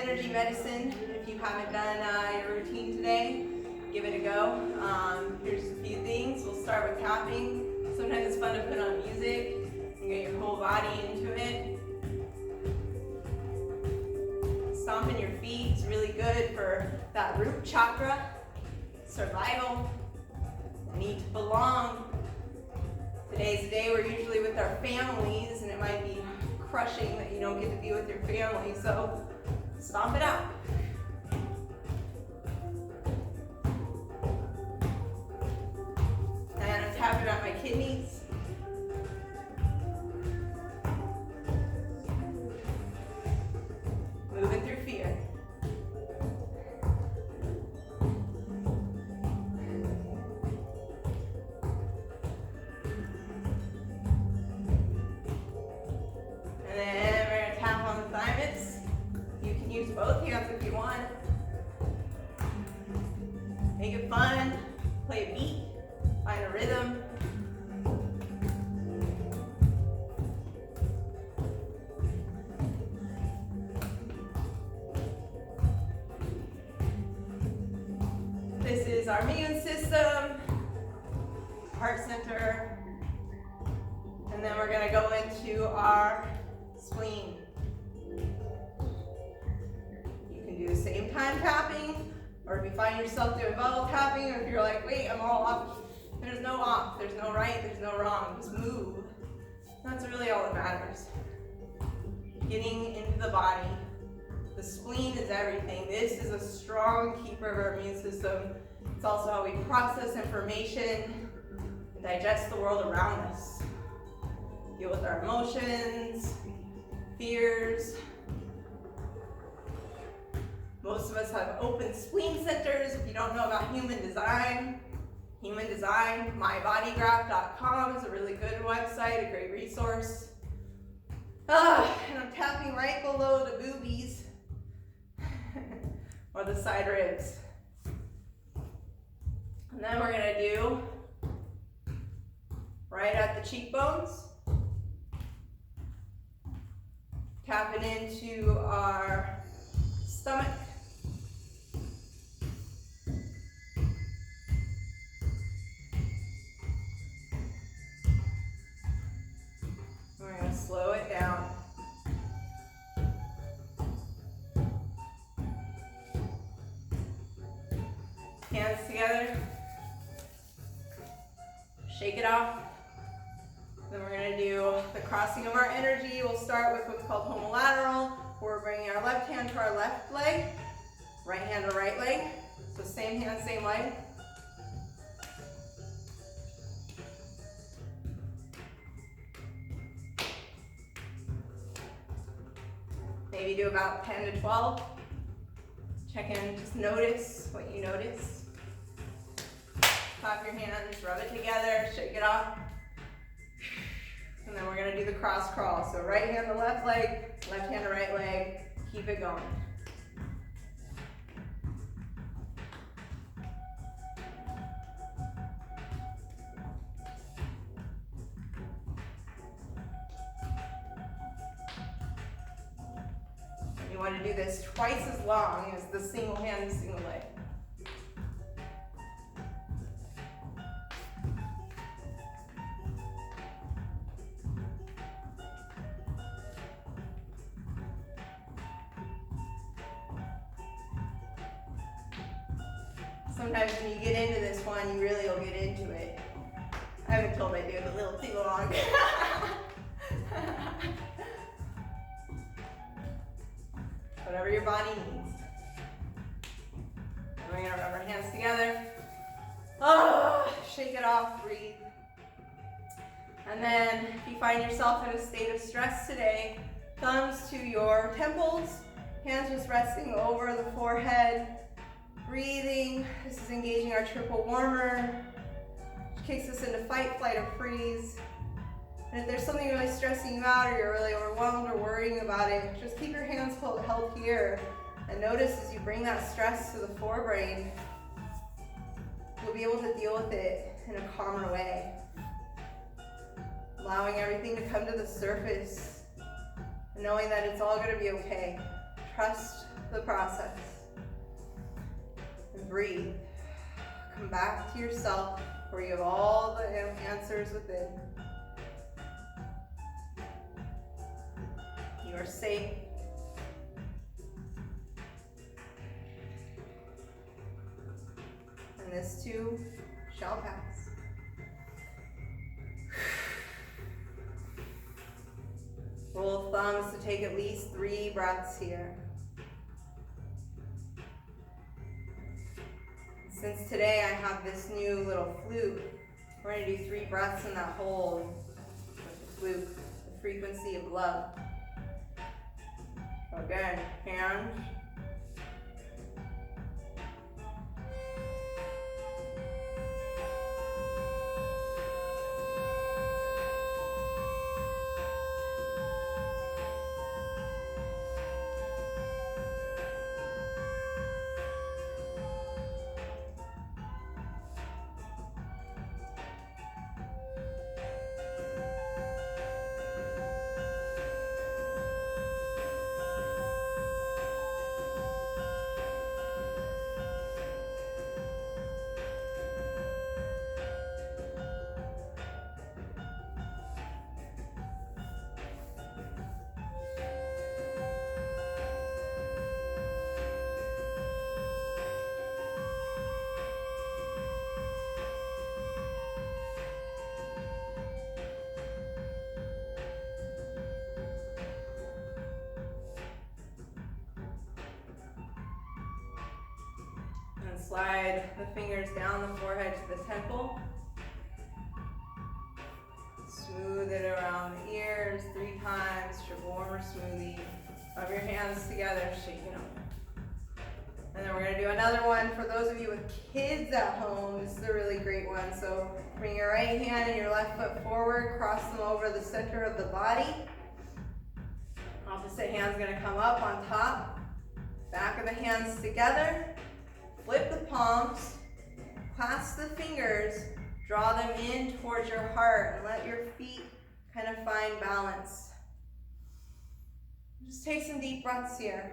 energy medicine. If you haven't done your routine today, give it a go. Here's a few things. We'll start with tapping. Sometimes it's fun to put on music and get your whole body into it. Stomping your feet is really good for that root chakra, survival, the need to belong. Today's the day we're usually with our families, and it might be crushing that you don't get to be with your family, so stomp it out. And I'm tapping out my kidneys. Moving through fear. And then we're going to tap on the thymus. You can use both hands if you want. Make it fun. Play a beat. Find a rhythm. This is our immune system, heart center, and then we're going to go into our spleen. You can do the same time tapping, or if you find yourself doing bubble tapping, or if you're like, wait, I'm all off. There's no off, there's no right, there's no wrong, just move. That's really all that matters. Getting into the body. The spleen is everything. This is a strong keeper of our immune system. It's also how we process information and digest the world around us. Deal with our emotions, fears. Most of us have open spleen centers. If you don't know about human design, mybodygraph.com is a really good website, a great resource. And I'm tapping right below the boobies or the side ribs. And then we're going to do right at the cheekbones. Tapping into our stomach. We're going to slow it down. Hands together. Shake it off. Then we're going to do the crossing of our energy. We'll start with what's called homolateral. We're bringing our left hand to our left leg, right hand to right leg. So same hand, same leg. Maybe do about 10 to 12. Check in, just notice what you notice. Clap your hands, rub it together, shake it off. And then we're going to do the cross crawl. So right hand to left leg, left hand to right leg. Keep it going. And you want to do this twice as long as the single hand and single leg. Sometimes when you get into this one, you really will get into it. I haven't told I do it a little too long. Whatever your body needs. And we're going to rub our hands together. Oh, shake it off, breathe. And then if you find yourself in a state of stress today, thumbs to your temples, hands just resting over the forehead. Breathing, this is engaging our triple warmer, which kicks us into fight, flight, or freeze. And if there's something really stressing you out, or you're really overwhelmed or worrying about it, just keep your hands held here and notice as you bring that stress to the forebrain, you'll be able to deal with it in a calmer way. Allowing everything to come to the surface, and knowing that it's all going to be okay. trust the process. And breathe. Come back to yourself where you have all the answers within. You are safe. And this too shall pass. Rule of thumb is to take at least 3 breaths here. Since today I have this new little flute, we're going to do 3 breaths in that hole with the flute, the frequency of love. Again, hands. Slide the fingers down the forehead to the temple. Smooth it around the ears 3 times. Shawarma smoothie. Rub your hands together, shaking them. And then we're going to do another one for those of you with kids at home. This is a really great one. So bring your right hand and your left foot forward. Cross them over the center of the body. Opposite hand's going to come up on top. Back of the hands together. Flip the palms, clasp the fingers, draw them in towards your heart, and let your feet kind of find balance. Just take some deep breaths here.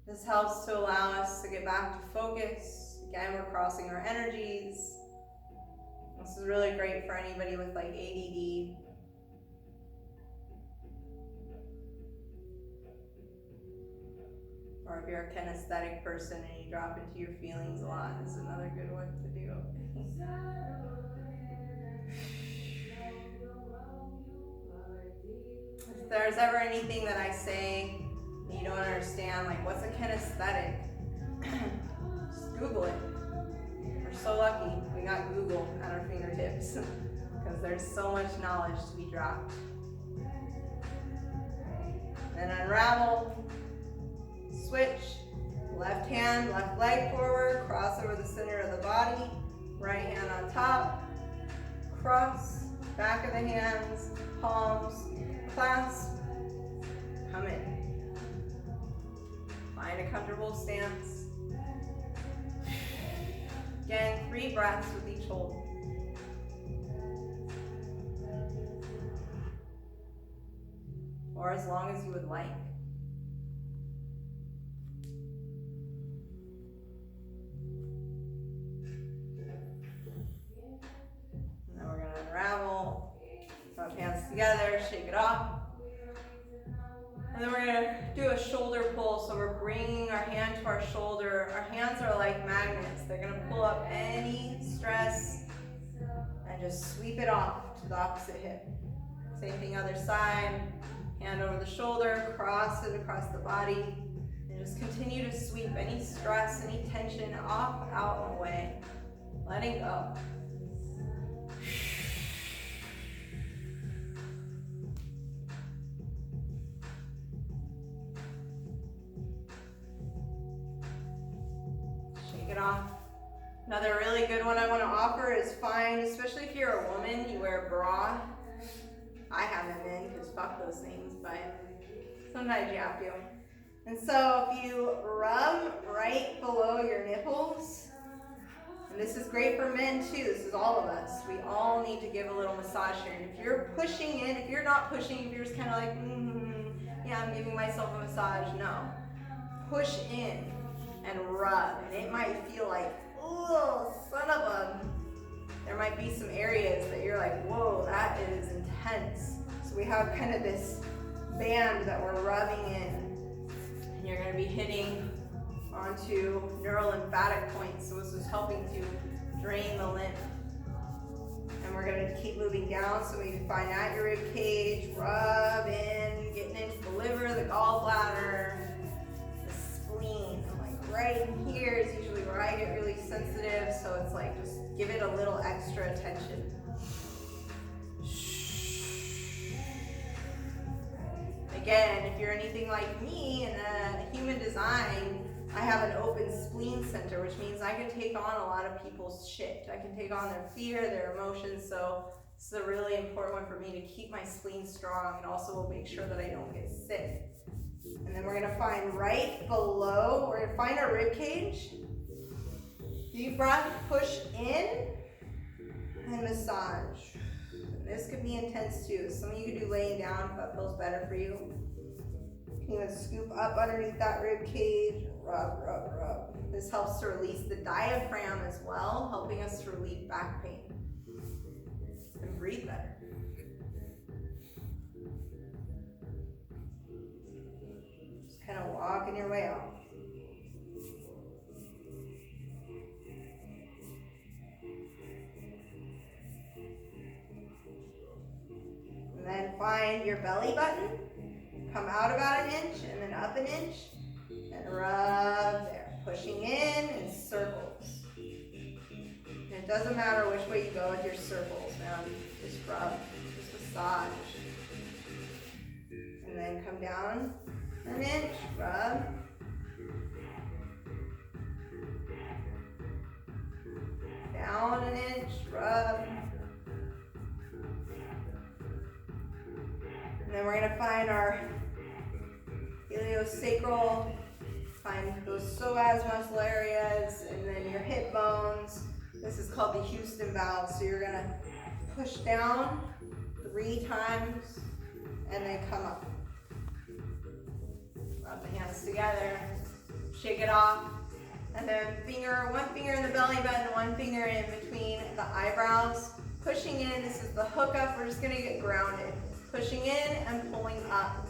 This helps to allow us to get back to focus. Again, we're crossing our energies. This is really great for anybody with like ADD. Or if you're a kinesthetic person and you drop into your feelings a lot, this is another good one to do. If there's ever anything that I say that you don't understand, like what's a kinesthetic, just Google it. We're so lucky we got Google at our fingertips because there's so much knowledge to be dropped. Then unravel. Switch, left hand, left leg forward, cross over the center of the body, right hand on top, cross, back of the hands, palms, clasp, come in. Find a comfortable stance. Again, 3 breaths with each hold. Or as long as you would like. Unravel, rub hands together, shake it off. And then we're going to do a shoulder pull. So we're bringing our hand to our shoulder. Our hands are like magnets. They're going to pull up any stress and just sweep it off to the opposite hip. Same thing other side. Hand over the shoulder, cross it across the body. And just continue to sweep any stress, any tension off, out, and away. Letting go. It off. Another really good one I want to offer is find, especially if you're a woman, you wear a bra. I haven't been because fuck those things, but sometimes you have to. And so if you rub right below your nipples And this is great for men too. This is all of us. We all need to give a little massage here. And if you're pushing in, if you're not pushing, if you're just kind of like, yeah, I'm giving myself a massage. No. Push in and rub. And it might feel like, oh, son of a... There might be some areas that you're like, whoa, that is intense. So we have kind of this band that we're rubbing in. And you're going to be hitting onto neurolymphatic points. So this is helping to drain the lymph. And we're going to keep moving down. So we find out your rib cage, rub in, getting into the liver, the gallbladder, the spleen. And like right in here is usually where I get really sensitive. So it's like just give it a little extra attention. Again, if you're anything like me in a human design, I have an open spleen center, which means I can take on a lot of people's shit. I can take on their fear, their emotions. So this is a really important one for me to keep my spleen strong, and also will make sure that I don't get sick. And then we're gonna find right below, we're gonna find our rib cage. Deep breath, push in, and massage. And this could be intense too. Some of you could do laying down if that feels better for you. You can even scoop up underneath that rib cage, rub, rub, rub. This helps to release the diaphragm as well, helping us to relieve back pain. And breathe better. Just kind of walking your way out. And then find your belly button. Come out about an inch and then up an inch. And rub there. Pushing in circles. And it doesn't matter which way you go with your circles, man. Just rub. Just massage. And then come down an inch. Rub. Down an inch. Rub. And then we're going to find our iliosacral, find those psoas muscle areas, and then your hip bones. This is called the Houston valve. So you're going to push down 3 times and then come up. Rub the hands together, shake it off, and then one finger in the belly button, one finger in between the eyebrows. Pushing in, this is the hookup. We're just going to get grounded. Pushing in and pulling up.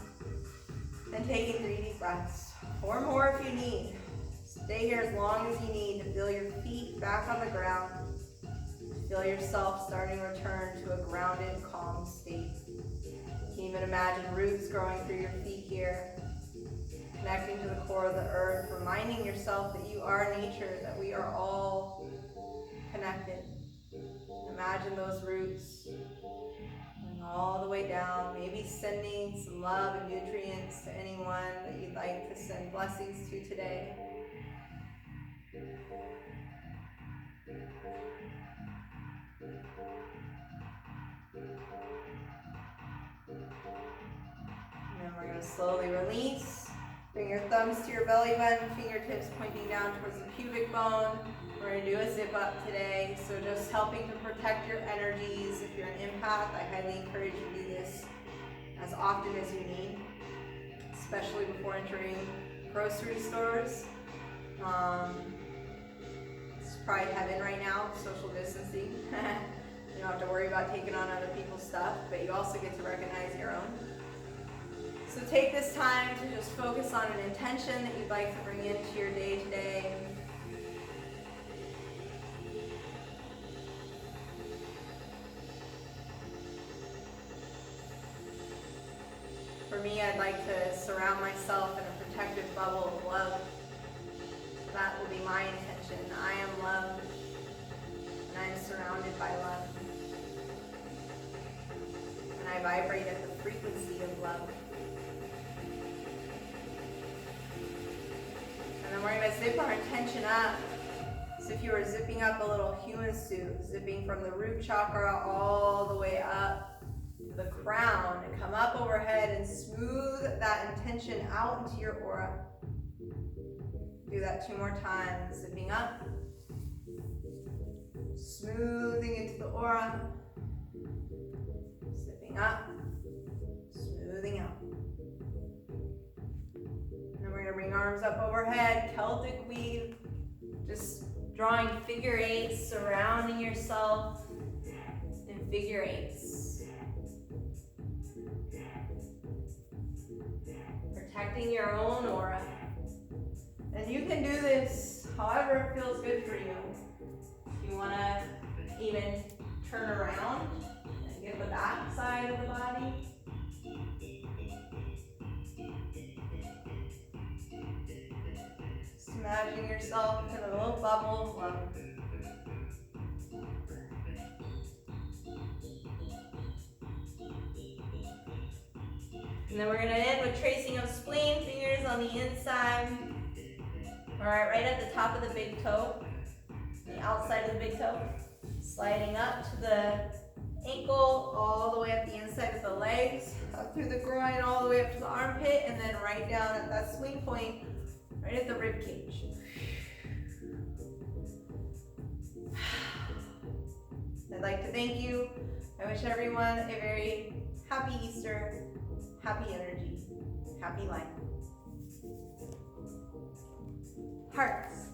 And taking 3 deep breaths. 4 more if you need. Stay here as long as you need to feel your feet back on the ground. Feel yourself starting to return to a grounded, calm state. You can even imagine roots growing through your feet here. Connecting to the core of the earth, reminding yourself that you are nature, that we are all connected. Imagine those roots all the way down, maybe sending some love and nutrients to anyone that you'd like to send blessings to today. And then we're going to slowly release. Bring your thumbs to your belly button, fingertips pointing down towards the pubic bone. We're going to do a zip up today, so just helping to protect your energies. If you're an empath, I highly encourage you to do this as often as you need, especially before entering grocery stores. It's probably heaven right now, social distancing. You don't have to worry about taking on other people's stuff, but you also get to recognize your own. So take this time to just focus on an intention that you'd like to bring into your day today. For me, I'd like to surround myself in a protective bubble of love. That will be my intention. I am love, and I am surrounded by love. And I vibrate at the frequency of love. And then we're going to zip our intention up. So if you were zipping up a little human suit, zipping from the root chakra all the way up to the crown, and come up overhead and smooth that intention out into your aura. Do that 2 more times. Zipping up Smoothing into the aura. Zipping up. Smoothing out. And then we're going to bring arms up overhead. Celtic weave. Just drawing figure eights, surrounding yourself in figure eights. Protecting your own aura. And you can do this however it feels good for you. If you want to even turn around and get the back side of the body. Just imagine yourself in a little bubble of love. And then we're going to end with tracing of spleen, fingers on the inside. All right, right at the top of the big toe, the outside of the big toe, sliding up to the ankle, all the way up the inside of the legs, up through the groin, all the way up to the armpit, and then right down at that swing point, right at the rib cage. I'd like to thank you. I wish everyone a very happy Easter, happy energy, happy life. Hearts.